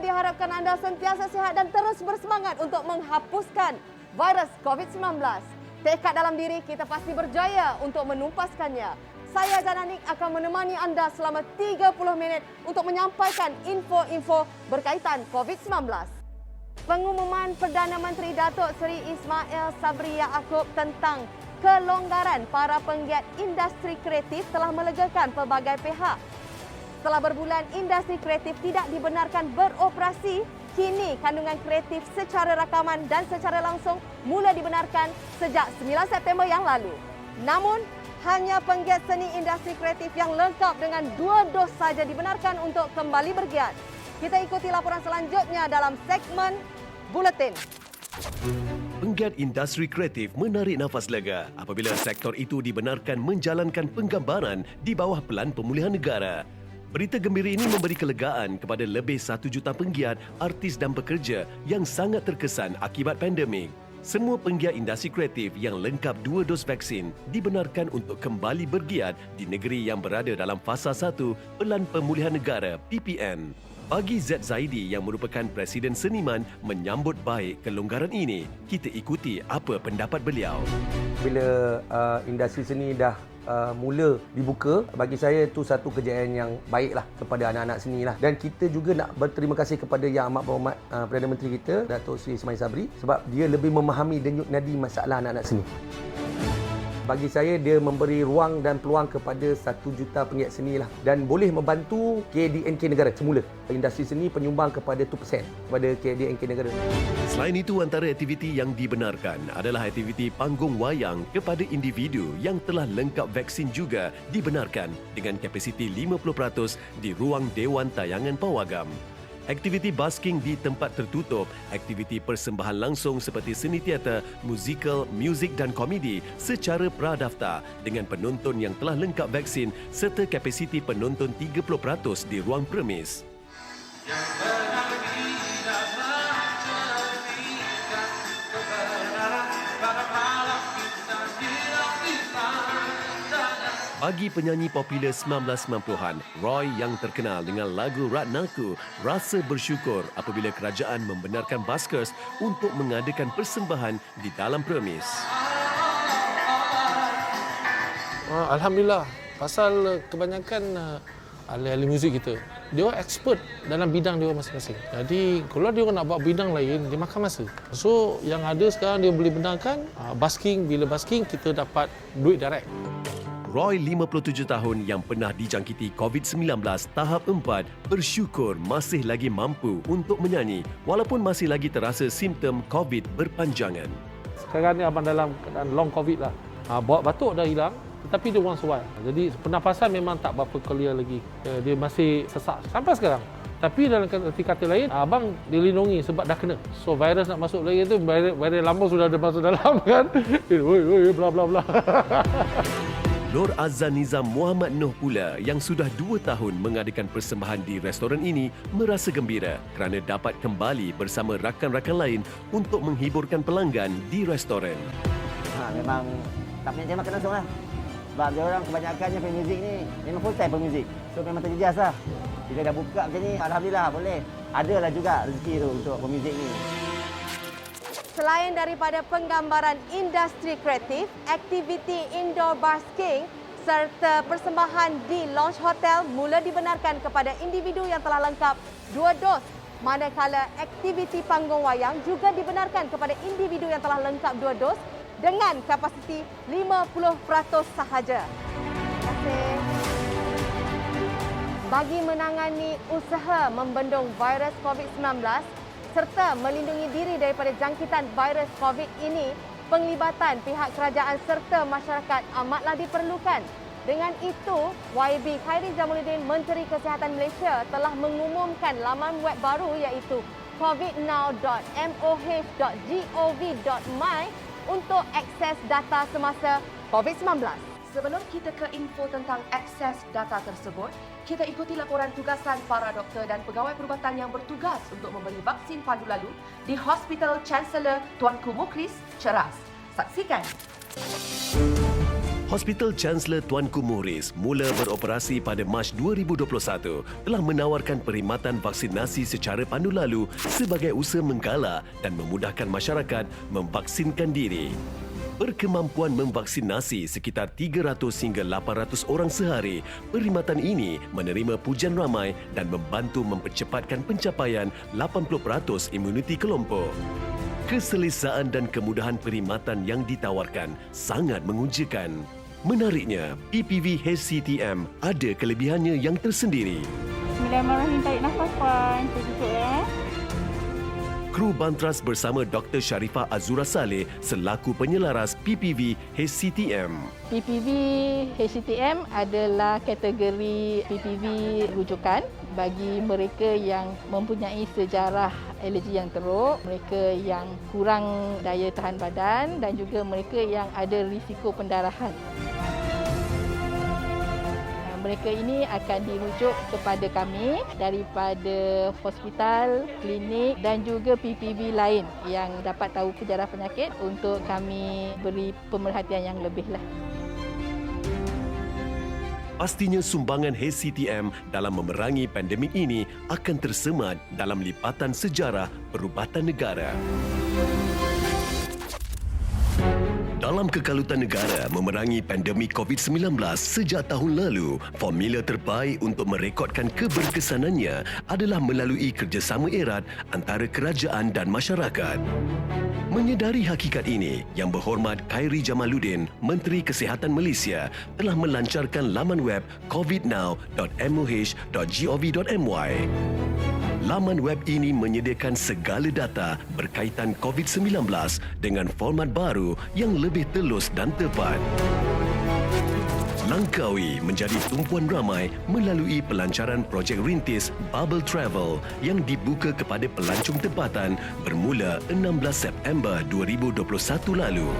diharapkan anda sentiasa sihat dan terus bersemangat untuk menghapuskan virus COVID-19. Tekad dalam diri kita pasti berjaya untuk menumpaskannya. Saya Jananik akan menemani anda selama 30 minit untuk menyampaikan info-info berkaitan COVID-19. Pengumuman Perdana Menteri Datuk Seri Ismail Sabri Yaakob tentang kelonggaran para penggiat industri kreatif telah melegakan pelbagai pihak. Setelah berbulan industri kreatif tidak dibenarkan beroperasi, kini kandungan kreatif secara rakaman dan secara langsung mula dibenarkan sejak 9 September yang lalu. Namun, hanya penggiat seni industri kreatif yang lengkap dengan 2 dos saja dibenarkan untuk kembali bergiat. Kita ikuti laporan selanjutnya dalam segmen Buletin. Penggiat industri kreatif menarik nafas lega apabila sektor itu dibenarkan menjalankan penggambaran di bawah Pelan Pemulihan Negara. Berita gembira ini memberi kelegaan kepada lebih 1 juta penggiat, artis dan pekerja yang sangat terkesan akibat pandemik. Semua penggiat industri kreatif yang lengkap 2 dos vaksin dibenarkan untuk kembali bergiat di negeri yang berada dalam fasa 1 Pelan Pemulihan Negara (PPN). Bagi Z Zaidi yang merupakan Presiden Seniman menyambut baik kelonggaran ini. Kita ikuti apa pendapat beliau. Bila industri seni dah mula dibuka, bagi saya itu satu kejayaan yang baiklah kepada anak-anak seni lah. Dan kita juga nak berterima kasih kepada Yang Amat Berhormat Perdana Menteri kita, Datuk Seri Ismail Sabri, sebab dia lebih memahami denyut nadi masalah anak-anak seni. Bagi saya, dia memberi ruang dan peluang kepada 1 juta penggiat seni lah, dan boleh membantu KDNK negara semula. Industri seni penyumbang kepada 2% kepada KDNK negara. Selain itu, antara aktiviti yang dibenarkan adalah aktiviti panggung wayang kepada individu yang telah lengkap vaksin juga dibenarkan dengan kapasiti 50% di ruang Dewan Tayangan Pawagam. Aktiviti basking di tempat tertutup, aktiviti persembahan langsung seperti seni teater, musikal, muzik dan komedi secara pradaftar dengan penonton yang telah lengkap vaksin serta kapasiti penonton 30% di ruang premis. Bagi penyanyi popular 1990-an, Roy yang terkenal dengan lagu Ratnaku rasa bersyukur apabila kerajaan membenarkan buskers untuk mengadakan persembahan di dalam premis. Alhamdulillah, pasal kebanyakan ahli-ahli muzik kita, dia orang expert dalam bidang dia masing-masing. Jadi kalau dia orang nak buat bidang lain, dia makan masa. So yang ada sekarang dia boleh benarkan busking, bila busking kita dapat duit direct. Roy, 57 tahun yang pernah dijangkiti COVID-19 tahap 4, bersyukur masih lagi mampu untuk menyanyi walaupun masih lagi terasa simptom COVID berpanjangan. Sekarang ni abang dalam keadaan long COVID lah. Batuk dah hilang tetapi dia orang suai. Jadi pernafasan memang tak berapa clear lagi. Dia masih sesak sampai sekarang. Tapi dalam arti kata lain, abang dilindungi sebab dah kena. So virus nak masuk lagi tu, virus lama sudah ada masuk dalam kan. Oi, bla bla bla. Nur Azan Nizam Muhammad Noh pula yang sudah 2 tahun mengadakan persembahan di restoran ini merasa gembira kerana dapat kembali bersama rakan-rakan lain untuk menghiburkan pelanggan di restoran. Memang tak punya makan langsung lah. Sebab dia orang kebanyakannya pemuzik ni memang full time pemuzik. So memang terjejas lah. Bila dah buka macam ni, alhamdulillah boleh. Adalah juga rezeki tu untuk pemuzik ni. Selain daripada penggambaran industri kreatif, aktiviti indoor basking serta persembahan di lounge hotel mula dibenarkan kepada individu yang telah lengkap 2 dos. Manakala aktiviti panggung wayang juga dibenarkan kepada individu yang telah lengkap 2 dos dengan kapasiti 50% sahaja. Terima kasih. Bagi menangani usaha membendung virus COVID-19, serta melindungi diri daripada jangkitan virus COVID ini, penglibatan pihak kerajaan serta masyarakat amatlah diperlukan. Dengan itu, YB Khairy Jamaluddin, Menteri Kesihatan Malaysia telah mengumumkan laman web baru iaitu covidnow.moh.gov.my untuk akses data semasa COVID-19. Sebelum kita ke info tentang akses data tersebut, kita ikuti laporan tugasan para doktor dan pegawai perubatan yang bertugas untuk memberi vaksin pandu lalu di Hospital Chancellor Tuanku Mukhlis, Ceras. Saksikan. Hospital Chancellor Tuanku Muhriz mula beroperasi pada Mac 2021 telah menawarkan perkhidmatan vaksinasi secara pandu lalu sebagai usaha menggalak dan memudahkan masyarakat memvaksinkan diri. Berkemampuan memvaksinasi sekitar 300 hingga 800 orang sehari, perkhidmatan ini menerima pujian ramai dan membantu mempercepatkan pencapaian 80% imuniti kelompok. Keselesaan dan kemudahan perkhidmatan yang ditawarkan sangat mengujakan. Menariknya, PPV HCTM ada kelebihannya yang tersendiri. Bismillahirrahmanirrahim. Tarik nafas, Puan. Tutup ya. Kru Bantras bersama Dr. Sharifah Azura Saleh selaku penyelaras PPV HCTM. PPV HCTM adalah kategori PPV rujukan bagi mereka yang mempunyai sejarah alergi yang teruk, mereka yang kurang daya tahan badan dan juga mereka yang ada risiko pendarahan. Mereka ini akan dirujuk kepada kami daripada hospital, klinik dan juga PPV lain yang dapat tahu sejarah penyakit untuk kami beri pemerhatian yang lebihlah. Pastinya sumbangan HCTM dalam memerangi pandemik ini akan tersemat dalam lipatan sejarah perubatan negara. Dalam kekalutan negara memerangi pandemik COVID-19 sejak tahun lalu, formula terbaik untuk merekodkan keberkesanannya adalah melalui kerjasama erat antara kerajaan dan masyarakat. Menyedari hakikat ini, Yang Berhormat Khairi Jamaluddin, Menteri Kesihatan Malaysia, telah melancarkan laman web covidnow.moh.gov.my. Laman web ini menyediakan segala data berkaitan COVID-19 dengan format baru yang lebih telus dan tepat. Langkawi menjadi tumpuan ramai melalui pelancaran projek rintis Bubble Travel yang dibuka kepada pelancong tempatan bermula 16 September 2021 lalu.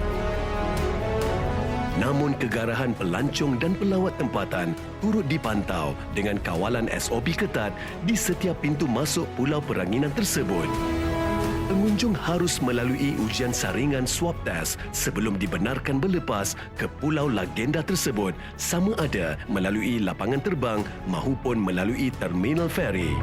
Namun kegarahan pelancong dan pelawat tempatan turut dipantau dengan kawalan SOP ketat di setiap pintu masuk pulau peranginan tersebut. Pengunjung harus melalui ujian saringan swab test sebelum dibenarkan berlepas ke pulau legenda tersebut, sama ada melalui lapangan terbang maupun melalui terminal feri.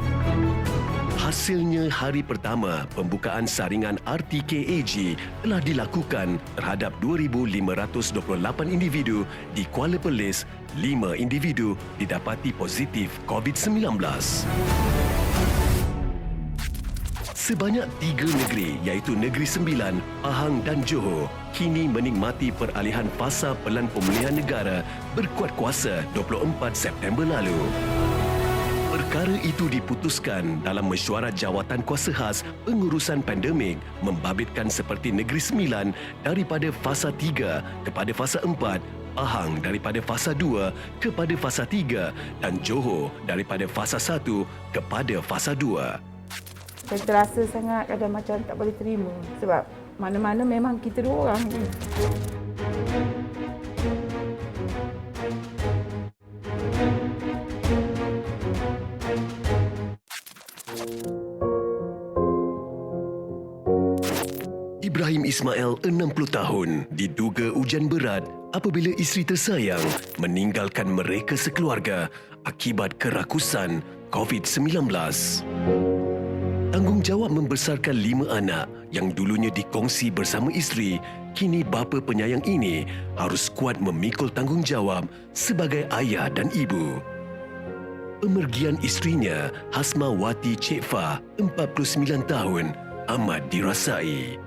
Hasilnya, hari pertama pembukaan saringan RTKAG telah dilakukan terhadap 2,528 individu di Kuala Perlis. 5 individu didapati positif COVID-19. Sebanyak 3 negeri iaitu Negeri Sembilan, Pahang dan Johor kini menikmati peralihan fasa Pelan Pemulihan Negara berkuat kuasa 24 September lalu. Perkara itu diputuskan dalam mesyuarat Jawatan Kuasa Khas Pengurusan Pandemik membabitkan seperti Negeri Sembilan daripada fasa 3 kepada fasa 4, Pahang daripada fasa 2 kepada fasa 3 dan Johor daripada fasa 1 kepada fasa 2. Saya terasa sangat kadang macam tak boleh terima sebab mana-mana memang kita dua orang je. Ibrahim Ismail, 60 tahun, diduga hujan berat apabila isteri tersayang meninggalkan mereka sekeluarga akibat kerakusan COVID-19. Tanggungjawab membesarkan 5 anak yang dulunya dikongsi bersama isteri, kini bapa penyayang ini harus kuat memikul tanggungjawab sebagai ayah dan ibu. Pemergian isterinya, Hasmawati Cik Fah, 49 tahun, amat dirasai.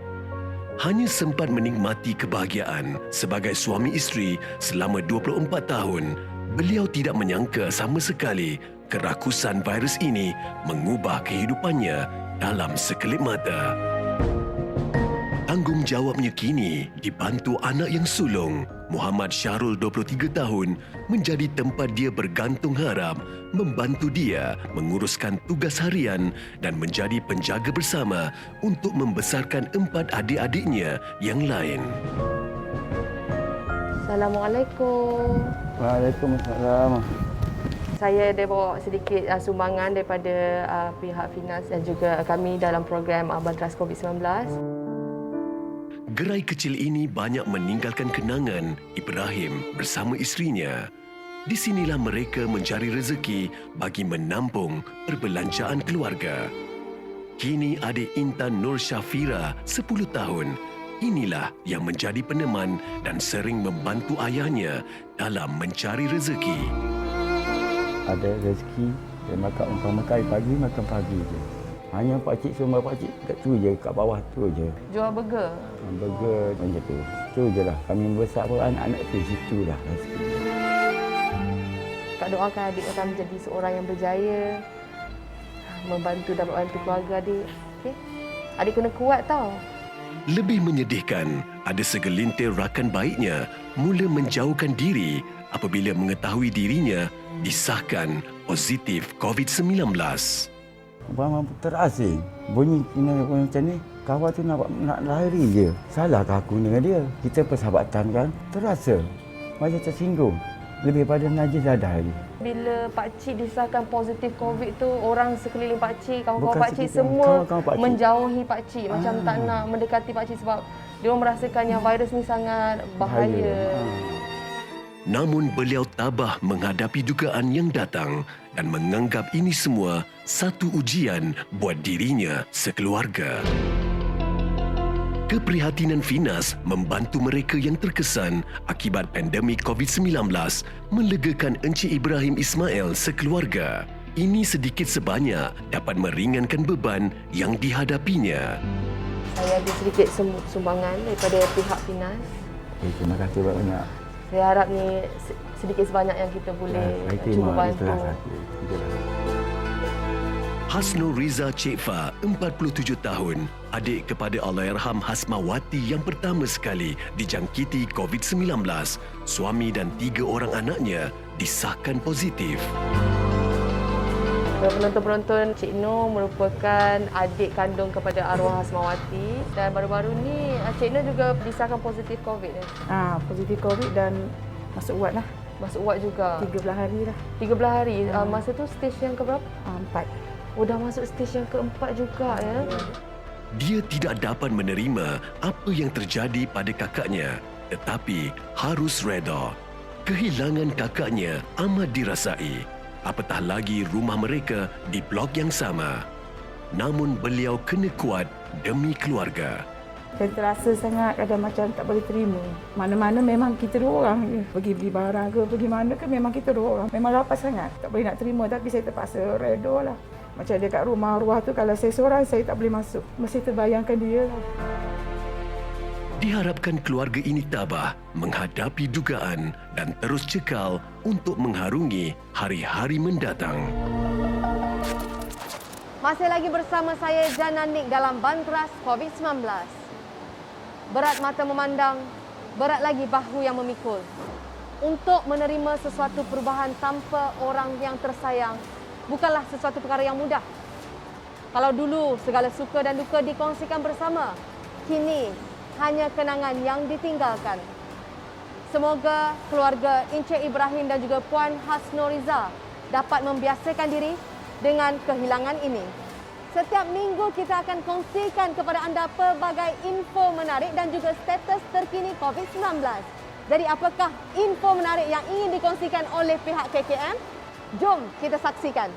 Hanya sempat menikmati kebahagiaan sebagai suami isteri selama 24 tahun, beliau tidak menyangka sama sekali kerakusan virus ini mengubah kehidupannya dalam sekelip mata. Tanggungjawabnya kini dibantu anak yang sulung, Muhammad Syahrul 23 tahun, menjadi tempat dia bergantung harap, membantu dia menguruskan tugas harian dan menjadi penjaga bersama untuk membesarkan 4 adik-adiknya yang lain. Assalamualaikum. Waalaikumsalam. Saya ada bawa sedikit sumbangan daripada pihak Finas dan juga kami dalam program Bantras COVID-19. Gerai kecil ini banyak meninggalkan kenangan Ibrahim bersama isterinya. Di sinilah mereka mencari rezeki bagi menampung perbelanjaan keluarga. Kini adik Intan Nur Syafira 10 tahun. Inilah yang menjadi peneman dan sering membantu ayahnya dalam mencari rezeki. Ada rezeki, dia makan makan pagi je. Hanya pakcik semua pakcik kat tu je, kat bawah tu je. Jual burger. Burger macam tu. Tu je lah. Kami besar pun anak-anak tu situ lah rezeki. Kak doakan adik akan menjadi seorang yang berjaya, dapat bantu keluarga adik. Okay? Adik kena kuat tau. Lebih menyedihkan, ada segelintir rakan baiknya mula menjauhkan diri apabila mengetahui dirinya disahkan positif COVID-19. Abang terasing. Bunyi kena macam ni, kawan tu nak lari je. Salahkah aku dengan dia? Kita persahabatan kan? Terasa macam tersinggung. Lebih pada najis dadah lagi. Bila pakcik disahkan positif COVID tu, orang sekeliling pakcik, kawan-kawan Bukan pakcik sekitar, semua kawan-kawan pakcik. menjauhi pakcik. Macam tak nak mendekati pakcik sebab dia merasakan yang virus ni sangat bahaya. Namun beliau tabah menghadapi dugaan yang datang dan menganggap ini semua satu ujian buat dirinya sekeluarga. Keprihatinan Finas membantu mereka yang terkesan akibat pandemik COVID-19 melegakan Encik Ibrahim Ismail sekeluarga. Ini sedikit sebanyak dapat meringankan beban yang dihadapinya. Saya ada sedikit sumbangan daripada pihak Finas. Terima kasih banyak. Saya harap ni sedikit sebanyak yang kita boleh cuba bantu. Hasnur Riza Cik Fa, 47 tahun, adik kepada Allahyarham Hasmawati yang pertama sekali dijangkiti COVID-19. Suami dan 3 orang anaknya disahkan positif. Penonton-penonton, Cik Nur merupakan adik kandung kepada arwah Hasmawati dan baru-baru ni Cik Nur juga disahkan positif COVID. Positif COVID dan masuk ward lah. Masuk ward juga. 13 hari lah. 13 hari. Masa tu stage yang keberapa? 4. Oh, dah masuk stage yang keempat juga ya. Dia tidak dapat menerima apa yang terjadi pada kakaknya, tetapi harus reda. Kehilangan kakaknya amat dirasai. Apatah lagi rumah mereka di blok yang sama. Namun beliau kena kuat demi keluarga. Saya terasa sangat kadang macam tak boleh terima. Mana-mana memang kita 2 orang je. Pergi beli barang ke, pergi mana ke memang kita 2 orang. Memang lapar sangat. Tak boleh nak terima tapi saya terpaksa reda lah. Macam dia kat rumah arwah tu, kalau saya seorang, saya tak boleh masuk. Mesti terbayangkan dia lah. Diharapkan keluarga ini tabah menghadapi dugaan dan terus cekal untuk mengharungi hari-hari mendatang. Masih lagi bersama saya Jana Nik dalam Bantras COVID-19. Berat mata memandang, berat lagi bahu yang memikul. Untuk menerima sesuatu perubahan tanpa orang yang tersayang bukanlah sesuatu perkara yang mudah. Kalau dulu segala suka dan duka dikongsikan bersama, kini hanya kenangan yang ditinggalkan. Semoga keluarga Encik Ibrahim dan juga Puan Hasnur Riza dapat membiasakan diri dengan kehilangan ini. Setiap minggu kita akan kongsikan kepada anda pelbagai info menarik dan juga status terkini COVID-19. Jadi apakah info menarik yang ingin dikongsikan oleh pihak KKM? Jom kita saksikan.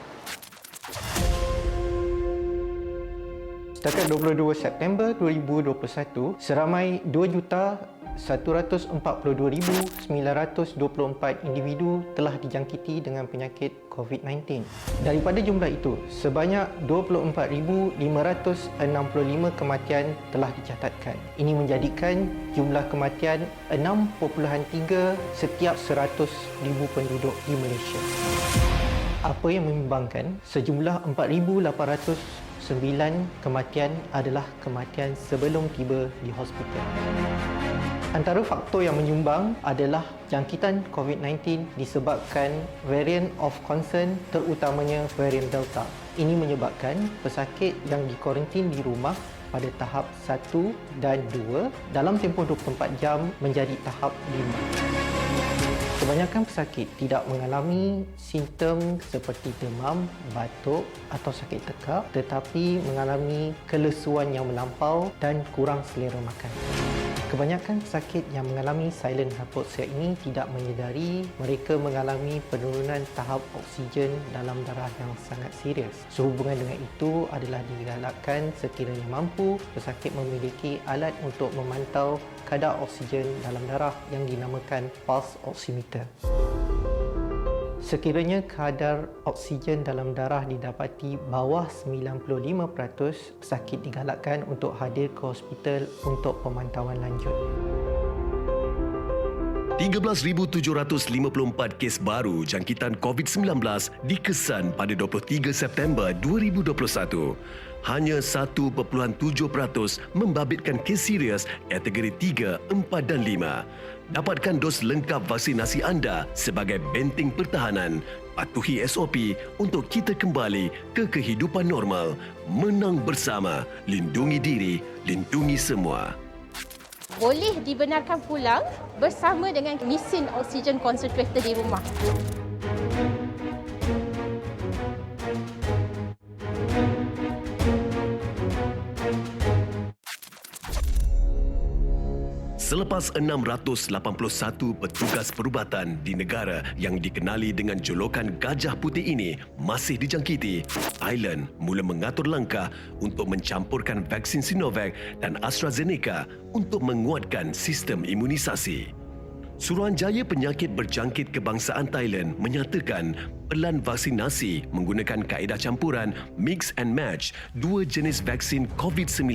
Setakat 22 September 2021, seramai 2,142,924 individu telah dijangkiti dengan penyakit COVID-19. Daripada jumlah itu, sebanyak 24,565 kematian telah dicatatkan. Ini menjadikan jumlah kematian 6.3 setiap 100,000 penduduk di Malaysia. Apa yang membimbangkan, sejumlah 4,809 kematian adalah kematian sebelum tiba di hospital. Antara faktor yang menyumbang adalah jangkitan COVID-19 disebabkan variant of concern, terutamanya varian Delta. Ini menyebabkan pesakit yang dikuarantin di rumah pada tahap 1 dan 2 dalam tempoh 24 jam menjadi tahap 5. Kebanyakan pesakit tidak mengalami simptom seperti demam, batuk atau sakit tekak, tetapi mengalami kelesuan yang melampau dan kurang selera makan. Kebanyakan pesakit yang mengalami silent hypoxia ini tidak menyedari mereka mengalami penurunan tahap oksigen dalam darah yang sangat serius. Sehubungan dengan itu adalah digalakkan sekiranya mampu, pesakit memiliki alat untuk memantau kadar oksigen dalam darah yang dinamakan pulse oximeter. Sekiranya kadar oksigen dalam darah didapati bawah 95%, pesakit digalakkan untuk hadir ke hospital untuk pemantauan lanjut. 13,754 kes baru jangkitan COVID-19 dikesan pada 23 September 2021. Hanya 1.7% membabitkan kes serius kategori 3, 4 dan 5. Dapatkan dos lengkap vaksinasi anda sebagai benteng pertahanan. Patuhi SOP untuk kita kembali ke kehidupan normal. Menang bersama, lindungi diri, lindungi semua. Boleh dibenarkan pulang bersama dengan mesin oksigen concentrator di rumah. Selepas 681 petugas perubatan di negara yang dikenali dengan julukan Gajah Putih ini masih dijangkiti, Thailand mula mengatur langkah untuk mencampurkan vaksin Sinovac dan AstraZeneca untuk menguatkan sistem imunisasi. Suruhanjaya Penyakit Berjangkit Kebangsaan Thailand menyatakan pelan vaksinasi menggunakan kaedah campuran mix and match dua jenis vaksin COVID-19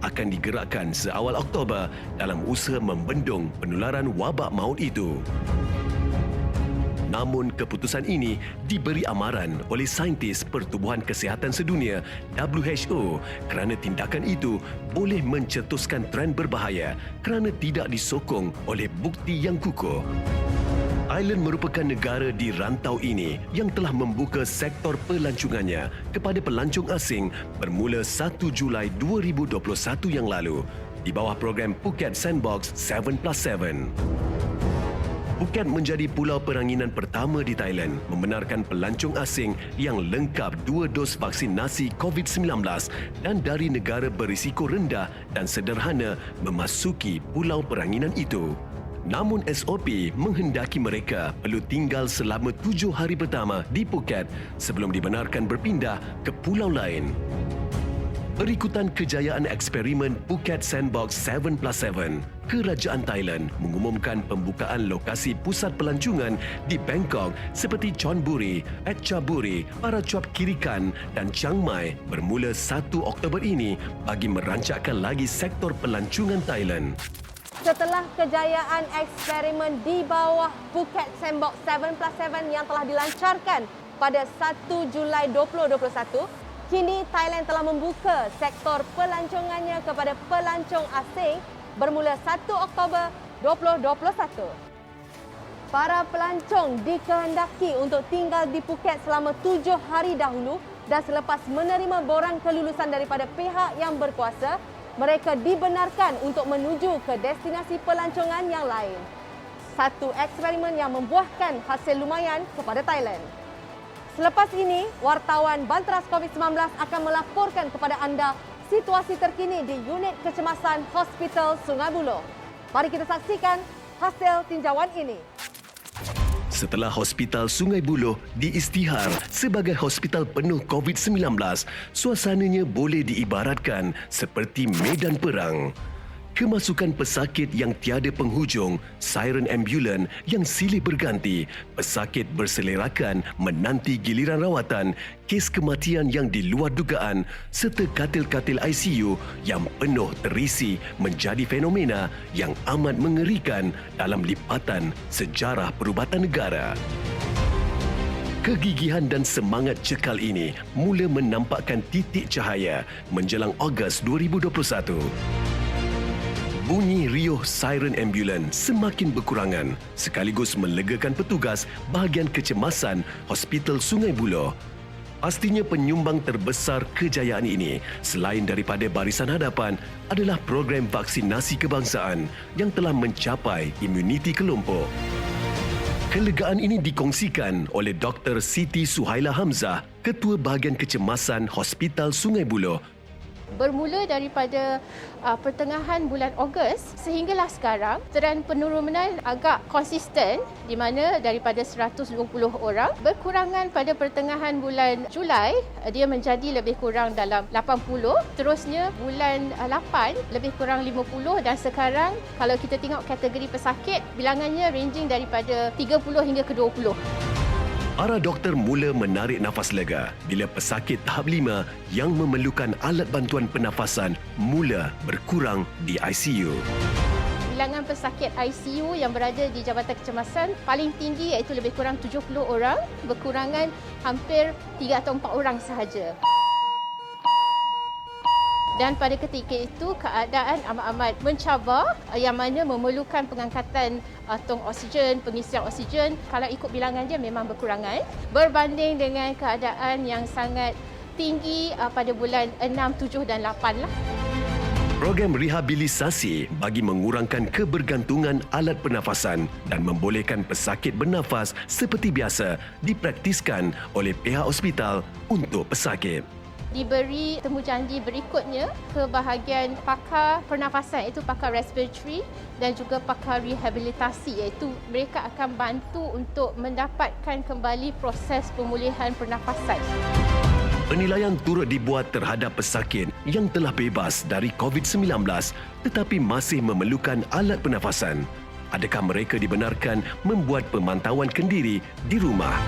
akan digerakkan seawal Oktober dalam usaha membendung penularan wabak maut itu. Namun keputusan ini diberi amaran oleh saintis Pertubuhan Kesihatan Sedunia WHO kerana tindakan itu boleh mencetuskan tren berbahaya kerana tidak disokong oleh bukti yang kukuh. Thailand merupakan negara di rantau ini yang telah membuka sektor pelancongannya kepada pelancong asing bermula 1 Julai 2021 yang lalu di bawah program Phuket Sandbox 7+7. Phuket menjadi pulau peranginan pertama di Thailand membenarkan pelancong asing yang lengkap 2 dos vaksinasi COVID-19 dan dari negara berisiko rendah dan sederhana memasuki pulau peranginan itu. Namun SOP menghendaki mereka perlu tinggal selama 7 hari pertama di Phuket sebelum dibenarkan berpindah ke pulau lain. Berikutan kejayaan eksperimen Phuket Sandbox 7+7, Kerajaan Thailand mengumumkan pembukaan lokasi pusat pelancongan di Bangkok seperti Chonburi, Phetchaburi, Parachuap Kirikan dan Chiang Mai bermula 1 Oktober ini bagi merancakkan lagi sektor pelancongan Thailand. Setelah kejayaan eksperimen di bawah Phuket Sandbox 7+7 yang telah dilancarkan pada 1 Julai 2021, kini Thailand telah membuka sektor pelancongannya kepada pelancong asing bermula 1 Oktober 2021. Para pelancong dikehendaki untuk tinggal di Phuket selama 7 hari dahulu dan selepas menerima borang kelulusan daripada pihak yang berkuasa, mereka dibenarkan untuk menuju ke destinasi pelancongan yang lain. Satu eksperimen yang membuahkan hasil lumayan kepada Thailand. Selepas ini, wartawan Banteras COVID-19 akan melaporkan kepada anda situasi terkini di unit kecemasan Hospital Sungai Buloh. Mari kita saksikan hasil tinjauan ini. Setelah Hospital Sungai Buloh diisytihar sebagai hospital penuh COVID-19, suasananya boleh diibaratkan seperti medan perang. Kemasukan pesakit yang tiada penghujung, siren ambulan yang silih berganti, pesakit berselerakan menanti giliran rawatan, kes kematian yang di luar dugaan serta katil-katil ICU yang penuh terisi menjadi fenomena yang amat mengerikan dalam lipatan sejarah perubatan negara. Kegigihan dan semangat cekal ini mula menampakkan titik cahaya menjelang Ogos 2021. Bunyi riuh siren ambulan semakin berkurangan sekaligus melegakan petugas bahagian kecemasan Hospital Sungai Buloh. Pastinya penyumbang terbesar kejayaan ini selain daripada barisan hadapan adalah program vaksinasi kebangsaan yang telah mencapai imuniti kelompok. Kelegaan ini dikongsikan oleh Dr. Siti Suhaila Hamzah, Ketua Bahagian Kecemasan Hospital Sungai Buloh. Bermula daripada pertengahan bulan Ogos sehinggalah sekarang, trend penurunan agak konsisten di mana daripada 120 orang, berkurangan pada pertengahan bulan Julai, dia menjadi lebih kurang dalam 80, terusnya bulan 8 lebih kurang 50 dan sekarang kalau kita tengok kategori pesakit, bilangannya ranging daripada 30 hingga ke 20. Para doktor mula menarik nafas lega bila pesakit tahap 5 yang memerlukan alat bantuan pernafasan mula berkurang di ICU. Bilangan pesakit ICU yang berada di Jabatan Kecemasan paling tinggi iaitu lebih kurang 70 orang, berkurangan hampir 3 atau 4 orang sahaja. Dan pada ketika itu keadaan amat-amat mencabar yang mana memerlukan pengangkatan tong oksigen, pengisian oksigen. Kalau ikut bilangan dia memang berkurangan berbanding dengan keadaan yang sangat tinggi pada bulan 6, 7 dan 8 lah. Program rehabilitasi bagi mengurangkan kebergantungan alat pernafasan dan membolehkan pesakit bernafas seperti biasa dipraktiskan oleh pihak hospital untuk pesakit. Diberi temujanji berikutnya ke bahagian pakar pernafasan iaitu pakar respiratory dan juga pakar rehabilitasi iaitu mereka akan bantu untuk mendapatkan kembali proses pemulihan pernafasan. Penilaian turut dibuat terhadap pesakit yang telah bebas dari COVID-19 tetapi masih memerlukan alat pernafasan. Adakah mereka dibenarkan membuat pemantauan kendiri di rumah?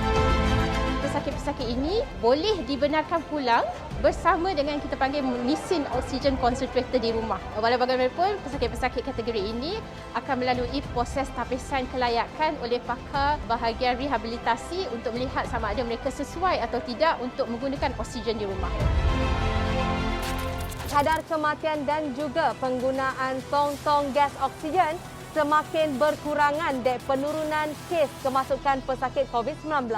Pesakit-pesakit ini boleh dibenarkan pulang bersama dengan kita panggil mesin oksigen concentrator di rumah. Walau bagaimanapun, pesakit-pesakit kategori ini akan melalui proses tapisan kelayakan oleh pakar bahagian rehabilitasi untuk melihat sama ada mereka sesuai atau tidak untuk menggunakan oksigen di rumah. Kadar kematian dan juga penggunaan tong-tong gas oksigen semakin berkurangan dari penurunan kes kemasukan pesakit COVID-19.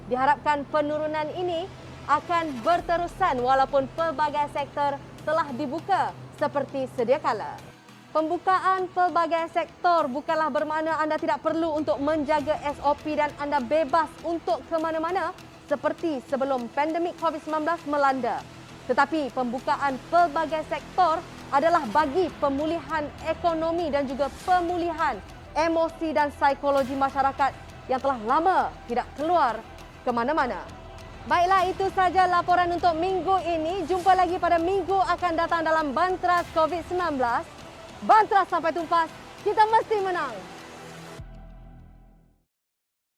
Diharapkan penurunan ini akan berterusan walaupun pelbagai sektor telah dibuka seperti sedia kala. Pembukaan pelbagai sektor bukanlah bermakna anda tidak perlu untuk menjaga SOP dan anda bebas untuk ke mana-mana seperti sebelum pandemik COVID-19 melanda. Tetapi pembukaan pelbagai sektor adalah bagi pemulihan ekonomi dan juga pemulihan emosi dan psikologi masyarakat yang telah lama tidak keluar ke mana-mana. Baiklah, itu saja laporan untuk minggu ini. Jumpa lagi pada minggu akan datang dalam Bantras COVID-19. Bantras sampai tuntas, kita mesti menang.